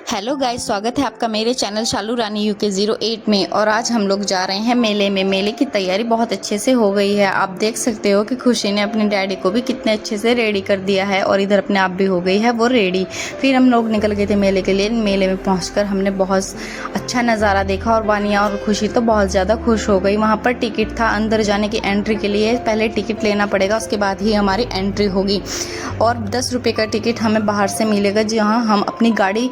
Hello guys, स्वागत है आपका मेरे चैनल शालू रानी यूके 08 में। और आज हम लोग जा रहे हैं मेले में। मेले की तैयारी बहुत अच्छे से हो गई है। आप देख सकते हो कि खुशी ने अपने डैडी को भी कितने अच्छे से रेडी कर दिया है और इधर अपने आप भी हो गई है वो रेडी। फिर हम लोग निकल गए थे मेले के लिए। मेले में पहुँच हमने बहुत अच्छा नज़ारा देखा और वानिया और खुशी तो बहुत ज़्यादा खुश हो गई। वहाँ पर टिकट था अंदर जाने की, एंट्री के लिए पहले टिकट लेना पड़ेगा, उसके बाद ही हमारी एंट्री होगी। और 10 रुपये का टिकट हमें बाहर से मिलेगा, जहाँ हम अपनी गाड़ी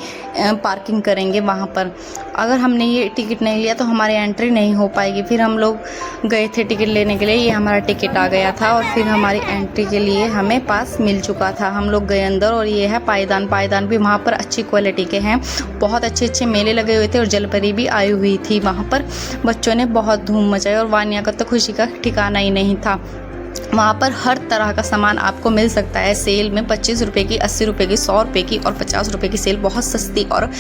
पार्किंग करेंगे वहाँ पर। अगर हमने ये टिकट नहीं लिया तो हमारी एंट्री नहीं हो पाएगी। फिर हम लोग गए थे टिकट लेने के लिए, ये हमारा टिकट आ गया था और फिर हमारी एंट्री के लिए हमें पास मिल चुका था। हम लोग गए अंदर और ये है पायदान। पायदान भी वहाँ पर अच्छी क्वालिटी के हैं, बहुत अच्छे अच्छे मेले लगे हुए थे और जलपरी भी आई हुई थी वहाँ पर। बच्चों ने बहुत धूम मचाई और वानिया का तो खुशी का ठिकाना ही नहीं था। वहाँ पर हर तरह का सामान आपको मिल सकता है सेल में। 25 रुपये की, 80 रुपये की, 100 रुपये की और 50 रुपये की सेल। बहुत सस्ती और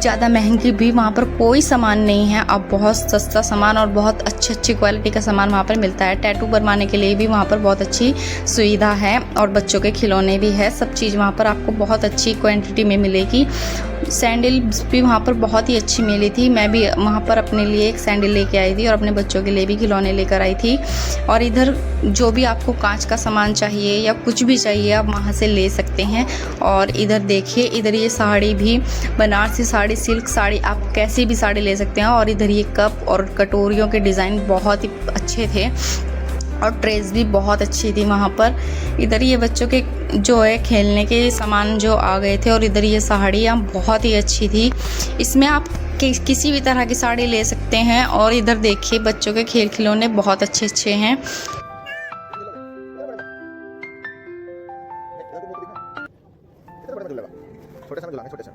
ज़्यादा महंगी भी वहाँ पर कोई सामान नहीं है। अब बहुत सस्ता सामान और बहुत अच्छी क्वालिटी का सामान वहाँ पर मिलता है। टैटू बनवाने के लिए भी वहाँ पर बहुत अच्छी सुविधा है और बच्चों के खिलौने भी है। सब चीज़ वहाँ पर आपको बहुत अच्छी क्वांटिटी में मिलेगी। सैंडल भी वहाँ पर बहुत ही अच्छी मिली थी। मैं भी वहाँ पर अपने लिए एक सैंडल लेके आई थी और अपने बच्चों के लिए भी खिलौने लेकर आई थी। और इधर जो भी आपको कांच का सामान चाहिए या कुछ भी चाहिए आप वहाँ से ले सकते हैं। और इधर देखिए, इधर ये साड़ी भी, बनारसी साड़ी, सिल्क साड़ी, आप कैसी भी साड़ी ले सकते हैं। और इधर ये कप और कटोरियों के डिज़ाइन बहुत ही अच्छे थे और ट्रेस भी बहुत अच्छी थी वहाँ पर। इधर ये बच्चों के जो है खेलने के सामान जो आ गए थे और इधर ये साड़ियाँ बहुत ही अच्छी थी। इसमें आप किसी भी तरह की साड़ी ले सकते हैं। और इधर देखिए बच्चों के खेल खिलौने बहुत अच्छे अच्छे हैं। छोटे से झूलाएंगे, छोटे से।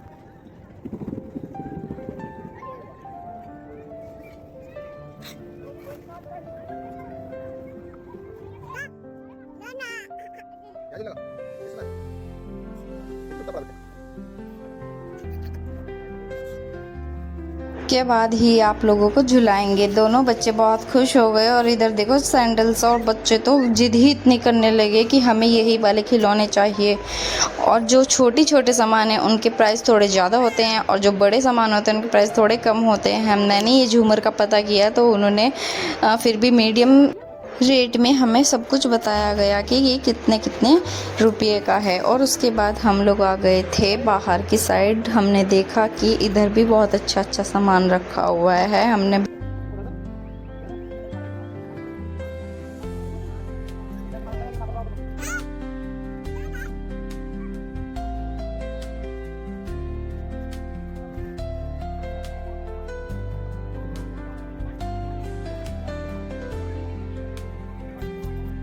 के बाद ही आप लोगों को झुलाएंगे। दोनों बच्चे बहुत खुश हो गए। और इधर देखो सैंडल्स, और बच्चे तो जिद ही इतनी करने लगे कि हमें यही वाले खिलौने चाहिए। और जो छोटे सामान हैं उनके प्राइस थोड़े ज़्यादा होते हैं और जो बड़े सामान होते हैं उनके प्राइस थोड़े कम होते हैं। हमने ये झूमर का पता किया तो उन्होंने फिर भी मीडियम रेट में हमें सब कुछ बताया गया कि ये कितने कितने रुपये का है। और उसके बाद हम लोग आ गए थे बाहर की साइड। हमने देखा कि इधर भी बहुत अच्छा सामान रखा हुआ है। हमने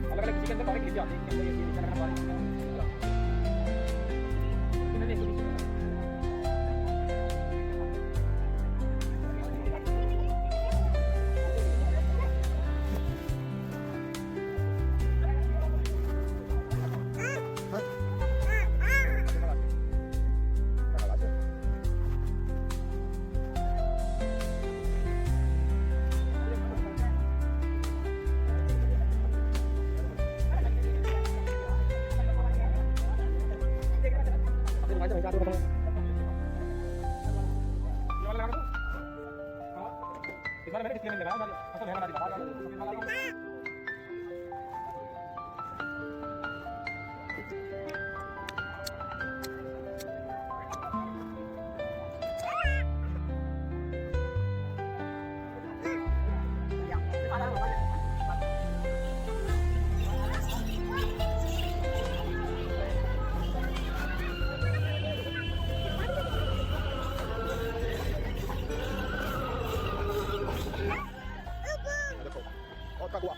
अलग-अलग किसी के अंदर पानी खींची आती है, इसके अंदर ये चीज़ अलग-अलग पानी और का हुआ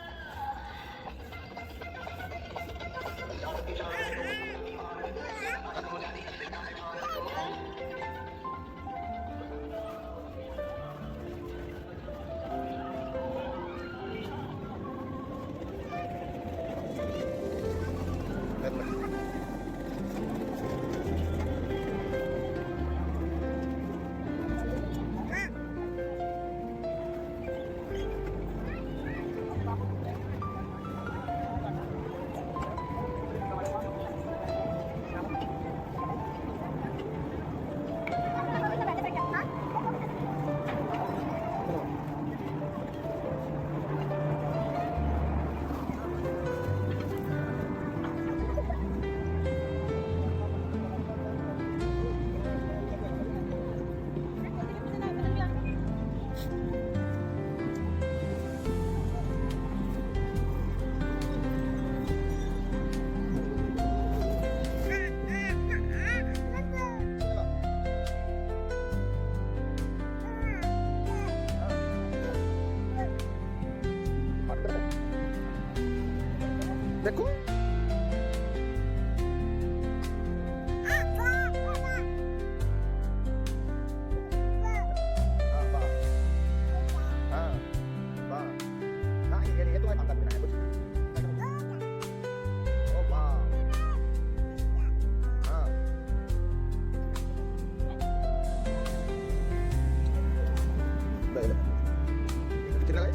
कितना है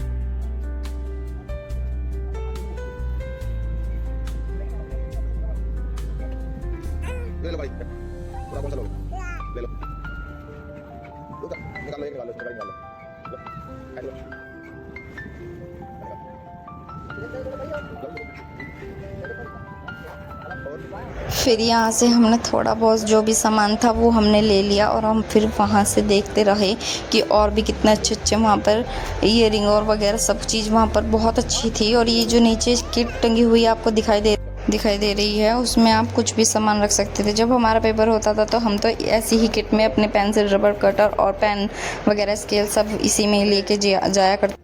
ले लो भाई पूरा कौन सा लोगे ले लो निकाल लो एक निकाल लो इसका निकाल लो लो फिर यहाँ से हमने थोड़ा बहुत जो भी सामान था वो हमने ले लिया और हम फिर वहाँ से देखते रहे कि और भी कितने अच्छे अच्छे वहाँ पर ईयरिंग और वगैरह सब चीज़ वहाँ पर बहुत अच्छी थी। और ये जो नीचे किट टंगी हुई आपको दिखाई दे रही है उसमें आप कुछ भी सामान रख सकते थे। जब हमारा पेपर होता था तो हम तो ऐसी ही किट में अपने पेंसिल, रबड़, कटर और पेन वगैरह स्केल सब इसी में लेके जाया करते।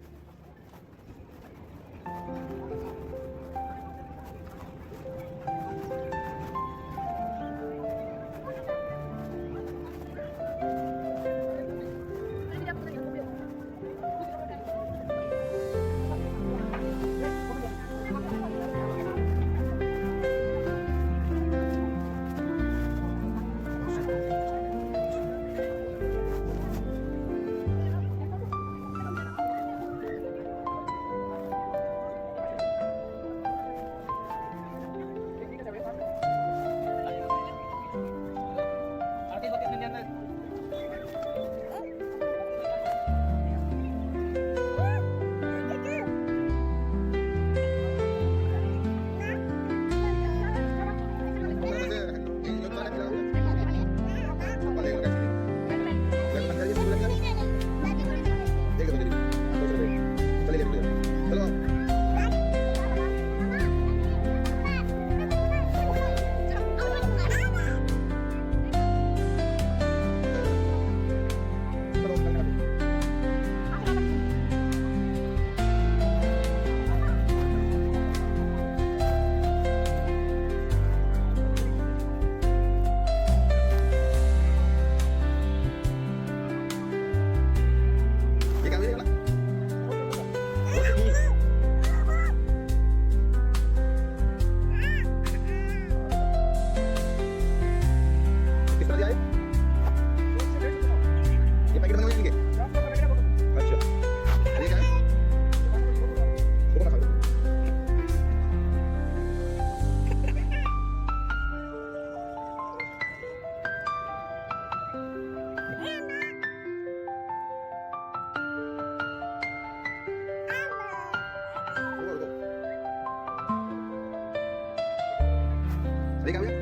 देखा भैया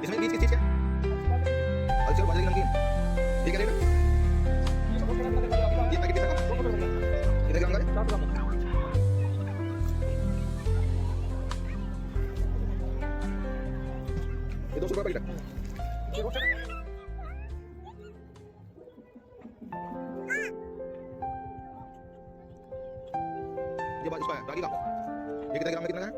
इसमें किस चीज का अच्छा बाजरे की नमकीन ठीक है रेट ये पैकेट कितना का कितने ग्राम का है 4 ग्राम ये 200 रुपए पैकेट है ये बात इसका है रागी का ये कितने ग्राम में कितना है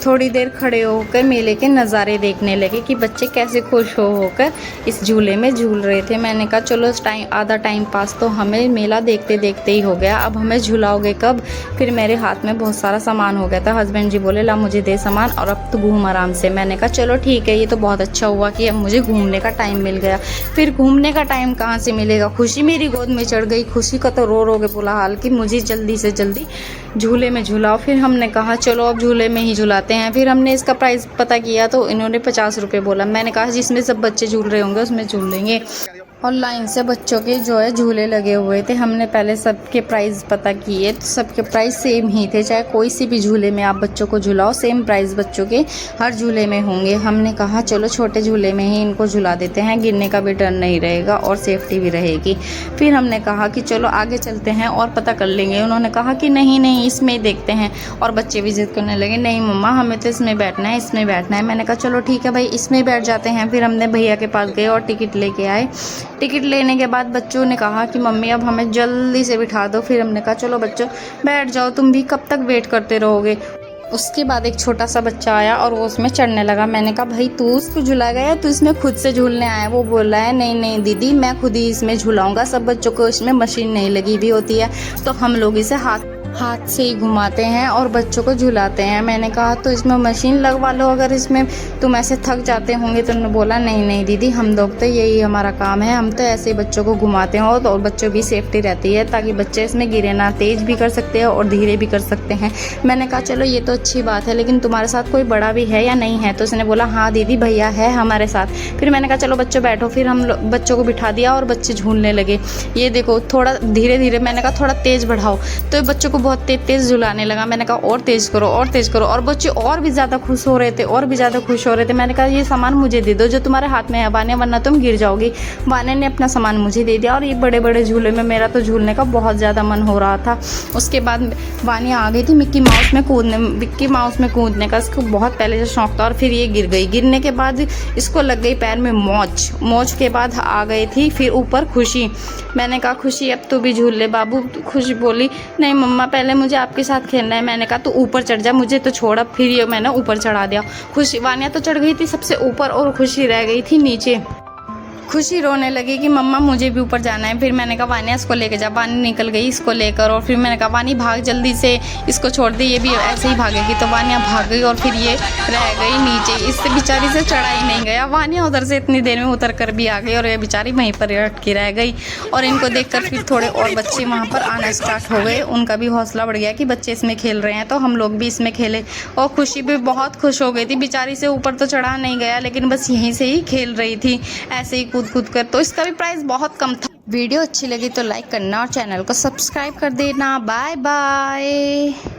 थोड़ी देर खड़े होकर मेले के नज़ारे देखने लगे कि बच्चे कैसे खुश होकर इस झूले में झूल रहे थे। मैंने कहा चलो आधा टाइम पास तो हमें मेला देखते देखते ही हो गया, अब हमें झूलाओगे कब। फिर मेरे हाथ में बहुत सारा सामान हो गया था। हस्बैंड जी बोले ला मुझे दे सामान और अब तो घूम आराम से। मैंने कहा चलो ठीक है, ये तो बहुत अच्छा हुआ कि अब मुझे घूमने का टाइम मिल गया। फिर घूमने का टाइम कहाँ से मिलेगा, खुशी मेरी गोद में चढ़ गई। खुशी का तो रो के बुरा हाल कि मुझे जल्दी से जल्दी झूले में झूलाओ। फिर हमने कहा चलो अब झूले में ही झूलाते हैं। फिर हमने इसका प्राइस पता किया तो इन्होंने 50 रुपये बोला। मैंने कहा जिसमें सब बच्चे झूल रहे होंगे उसमें झूल लेंगे। और लाइन से बच्चों के जो है झूले लगे हुए थे। हमने पहले सबके प्राइस पता किए तो सबके प्राइस सेम ही थे। चाहे कोई सी भी झूले में आप बच्चों को झुलाओ, सेम प्राइस बच्चों के हर झूले में होंगे। हमने कहा चलो छोटे झूले में ही इनको झुला देते हैं, गिरने का भी डर नहीं रहेगा और सेफ्टी भी रहेगी। फिर हमने कहा कि चलो आगे चलते हैं और पता कर लेंगे। उन्होंने कहा कि नहीं नहीं इसमें ही देखते हैं। और बच्चे भी जिद करने लगे नहीं मम्मा हमें तो इसमें बैठना है, इसमें बैठना है। मैंने कहा चलो ठीक है भाई इसमें बैठ जाते हैं। फिर हमने भैया के पास गए और टिकट लेके आए। टिकट लेने के बाद बच्चों ने कहा कि मम्मी अब हमें जल्दी से बिठा दो। फिर हमने कहा चलो बच्चों बैठ जाओ, तुम भी कब तक वेट करते रहोगे। उसके बाद एक छोटा सा बच्चा आया और वो उसमें चढ़ने लगा। मैंने कहा भाई तू उसको झुला गया, तू इसमें खुद से झूलने आया। वो बोल रहा है नहीं नहीं दीदी मैं खुद ही इसमें झुलाऊंगा, सब बच्चों को इसमें मशीन नहीं लगी हुई होती है तो हम लोग इसे हाथ से ही घुमाते हैं और बच्चों को झुलाते हैं। मैंने कहा तो इसमें मशीन लगवा लो अगर इसमें तुम ऐसे थक जाते होंगे। तो उन्होंने बोला नहीं नहीं दीदी हम लोग तो यही हमारा काम है, हम तो ऐसे ही बच्चों को घुमाते हैं और बच्चों की सेफ्टी रहती है ताकि बच्चे इसमें गिरे ना, तेज़ भी कर सकते हैं और धीरे भी कर सकते हैं। मैंने कहा चलो ये तो अच्छी बात है लेकिन तुम्हारे साथ कोई बड़ा भी है या नहीं है। तो उसने बोला हाँ दीदी भैया है हमारे साथ। फिर मैंने कहा चलो बच्चों बैठो। फिर हम बच्चों को बिठा दिया और बच्चे झूलने लगे। ये देखो थोड़ा धीरे धीरे, मैंने कहा थोड़ा तेज़ बढ़ाओ तो बच्चों को बहुत तेज़ झुलाने लगा। मैंने कहा और तेज़ करो और तेज़ करो और बच्चे और भी ज़्यादा खुश हो रहे थे और भी ज़्यादा खुश हो रहे थे। मैंने कहा ये सामान मुझे दे दो जो तुम्हारे हाथ में है वानिया, वरना तुम गिर जाओगी। वानिया ने अपना सामान मुझे दे दिया और ये बड़े बड़े झूले में मेरा तो झूलने का बहुत ज़्यादा मन हो रहा था। उसके बाद वानिया आ गई थी मिक्की माउस में कूदने का इसको बहुत पहले से शौक था और फिर ये गिर गई। गिरने के बाद इसको लग गई पैर में मौज के बाद आ गई थी फिर ऊपर खुशी। मैंने कहा खुशी अब तू भी झूल ले बाबू। खुशी बोली नहीं मम्मा पहले मुझे आपके साथ खेलना है। मैंने कहा तो ऊपर चढ़ जा, मुझे तो छोड़ा। फिर ये मैंने ऊपर चढ़ा दिया। खुशी वानिया तो चढ़ गई थी सबसे ऊपर और खुशी रह गई थी नीचे। खुशी रोने लगी कि मम्मा मुझे भी ऊपर जाना है। फिर मैंने कहा वानिया इसको लेके जा। वानी निकल गई इसको लेकर और फिर मैंने कहा वानी भाग जल्दी से, इसको छोड़ दे ये भी ऐसे ही भागेगी। तो वानिया भाग गई और फिर ये रह गई नीचे। इससे बेचारी से चढ़ा ही नहीं गया। वानिया उधर से इतनी देर में उतर कर भी आ गई और ये बेचारी वहीं पर अटकी रह गई। और इनको देखकर फिर थोड़े और बच्चे वहाँ पर आना स्टार्ट हो गए। उनका भी हौसला बढ़ गया कि बच्चे इसमें खेल रहे हैं तो हम लोग भी इसमें खेले। और खुशी भी बहुत खुश हो गई थी। बेचारी से ऊपर तो चढ़ा नहीं गया लेकिन बस यहीं से ही खेल रही थी ऐसे ही कूद कर। तो इसका भी प्राइस बहुत कम था। वीडियो अच्छी लगी तो लाइक करना और चैनल को सब्सक्राइब कर देना। Bye bye.